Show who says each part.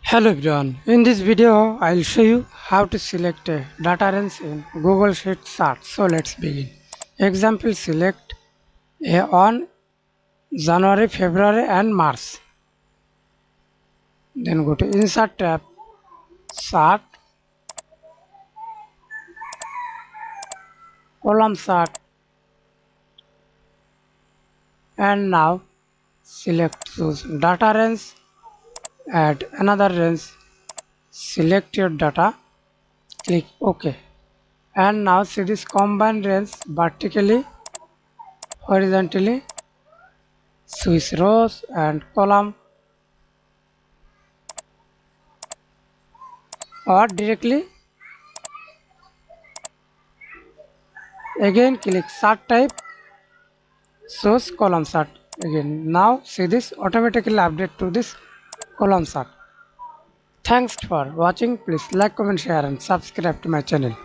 Speaker 1: Hello everyone, in this video I will show you how to select a data range in Google Sheet chart. So let's begin. Example, select a on January, February and March. Then go to Insert tab, Chart, Column Chart, and now choose data range, add another range, select your data, click OK. And now see this combined range vertically, horizontally, switch rows and column, or directly again click chart type, shows column chart again. Now see this automatically update to this column chart. Thanks for watching. Please like, comment, share and subscribe to my channel.